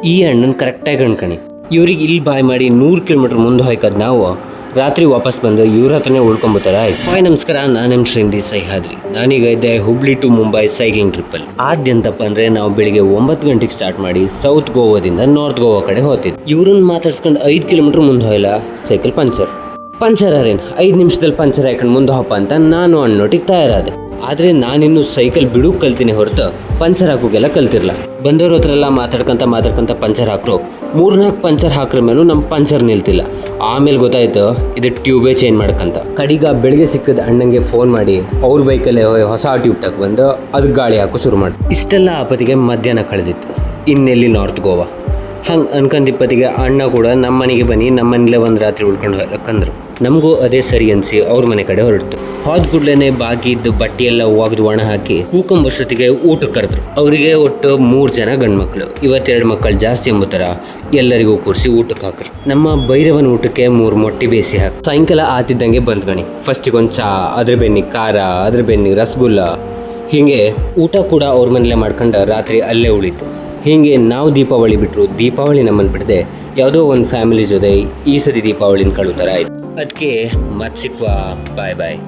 ಈ ಅಣ್ಣನ ಕರೆಕ್ಟಾಗಿ ಅನ್ಕಣಿ. ಇವ್ರಿಗೆ ಇಲ್ಲಿ ಬಾಯ್ ಮಾಡಿ 100 ಕಿಲೋಮೀಟರ್ ಮುಂದೆ ಹೋಯ್ಕದ್ ನಾವು ರಾತ್ರಿ ವಾಪಸ್ ಬಂದು ಇವ್ರ ಹತ್ರನೇ ಉಳ್ಕೊಂಬೋತಾರ. ಹಾಯ್ ನಮಸ್ಕಾರ, ನಾನು ನಿಮ್ಮ ಶ್ರೀಂದಿ ಸಹ್ಯಾದ್ರಿ. ನಾನೀಗ ಇದ್ದೆ ಹುಬ್ಳಿ ಟು ಮುಂಬೈ ಸೈಕ್ಲಿಂಗ್ ಟ್ರಿಪ್ಪಲ್ಲಿ. ಆದ್ಯಂತಪ್ಪ ಅಂದರೆ ನಾವು ಬೆಳಿಗ್ಗೆ 9 ಗಂಟೆಗೆ ಸ್ಟಾರ್ಟ್ ಮಾಡಿ ಸೌತ್ ಗೋವಾದಿಂದ ನಾರ್ತ್ ಗೋವಾ ಕಡೆ ಹೋಗ್ತಿದ್ವಿ. ಇವ್ರನ್ನ ಮಾತಾಡ್ಸ್ಕೊಂಡು 5 ಕಿಲೋಮೀಟರ್ ಮುಂದೆ ಹೋಯ್ಲ ಸೈಕಲ್ ಪಂಚರ್ ಅರೇನು 5 ನಿಮಿಷದಲ್ಲಿ ಪಂಚರ್ ಹಾಕೊಂಡು ಮುಂದೆ ಹೋಪ ಅಂತ ನಾನು ಅಣ್ಣೊಟ್ಟಿಗೆ ತಯಾರಾದೆ. ಆದರೆ ನಾನಿನ್ನು ಸೈಕಲ್ ಬಿಡು ಕಲ್ತೀನಿ ಹೊರತು ಪಂಚರ್ ಹಾಕೋಗೆಲ್ಲ ಕಲ್ತಿರ್ಲ. ಬಂದವ್ರ ಹತ್ರ ಎಲ್ಲ ಮಾತಾಡ್ಕೊಂತ ಪಂಚರ್ ಹಾಕ್ರು 3-4 ಪಂಚರ್ ಹಾಕ್ರ ಮೇಲೂ ನಮ್ಮ ಪಂಚರ್ ನಿಲ್ತಿಲ್ಲ. ಆಮೇಲೆ ಗೊತ್ತಾಯ್ತು ಇದು ಟ್ಯೂಬೇ ಚೇಂಜ್ ಮಾಡ್ಕಂತ. ಕಡಿಗ ಬೆಳಿಗ್ಗೆ ಸಿಕ್ಕದ ಅಣ್ಣಂಗೆ ಫೋನ್ ಮಾಡಿ ಅವ್ರ ಬೈಕಲ್ಲೇ ಹೊಸ ಟ್ಯೂಬ್ ತಗ ಬಂದು ಅದಕ್ಕೆ ಗಾಳಿ ಹಾಕೋ ಶುರು ಮಾಡಿ. ಇಷ್ಟೆಲ್ಲ ಆಪತ್ತಿಗೆ ಮಧ್ಯಾಹ್ನ ಕಳೆದಿತ್ತು. ಇನ್ನೆಲ್ಲಿ ನಾರ್ತ್ ಗೋವಾ ಹಂಗೆ ಅನ್ಕಂದಿಪ್ಪತ್ತಿಗೆ ಅಣ್ಣ ಕೂಡ ನಮ್ಮ ಮನೆಗೆ ಬನ್ನಿ, ನಮ್ಮ ಮನೇಲೆ ಒಂದು ರಾತ್ರಿ ಉಳ್ಕೊಂಡು ಹೋಗ್ಲಕ್ಕಂದ್ರು. ನಮಗೂ ಅದೇ ಸರಿ ಅನಿಸಿ ಅವ್ರ ಮನೆ ಕಡೆ ಹೊರಡ್ತು. ಹೋದ ಕೂಡಲೇ ಬಾಕಿ ಇದ್ದು ಬಟ್ಟೆ ಎಲ್ಲ ಒಗೆದು ಒಣ ಹಾಕಿ ಕೂಕೊಂಬಷ್ಟೊತ್ತಿಗೆ ಊಟಕ್ಕೆ ಕರೆದ್ರು. ಅವರಿಗೆ ಒಟ್ಟು 3 ಜನ ಗಂಡು ಮಕ್ಕಳು, 2 ಮಕ್ಕಳು ಜಾಸ್ತಿ ಎಂಬುತ್ತರ ಎಲ್ಲರಿಗೂ ಕೂರಿಸಿ ಊಟಕ್ಕೆ ಹಾಕ್ರು. ನಮ್ಮ ಭೈರವನ ಊಟಕ್ಕೆ 3 ಮೊಟ್ಟೆ ಬೇಯಿಸಿ ಹಾಕಿ ಸಾಯಂಕಾಲ ಆತಿದ್ದಂಗೆ ಬಂದ್ಗಣಿ. ಫಸ್ಟಿಗೊಂದು ಚಾ, ಅದ್ರ ಬೆನ್ನಿಗೆ ಖಾರ, ಅದ್ರ ಬೆನ್ನಿಗೆ ರಸಗುಲ್ಲ, ಹೀಗೆ ಊಟ ಕೂಡ ಅವ್ರ ಮನೇಲೆ ಮಾಡ್ಕೊಂಡು ರಾತ್ರಿ ಅಲ್ಲೇ ಉಳಿತು. ಹೀಗೆ ನಾವು ದೀಪಾವಳಿ ಬಿಟ್ಟರು, ದೀಪಾವಳಿ ನಮ್ಮನ್ನು ಬಿಡದೆ ಯಾವುದೋ ಒಂದು ಫ್ಯಾಮಿಲಿ ಜೊತೆ ಈ ಸತಿ ದೀಪಾವಳಿನ ಕಳೀತಾರೆ ಆಯ್ತು. ಅದಕ್ಕೆ ಮತ್ತೆ ಸಿಕ್ಕುವ, ಬಾಯ್.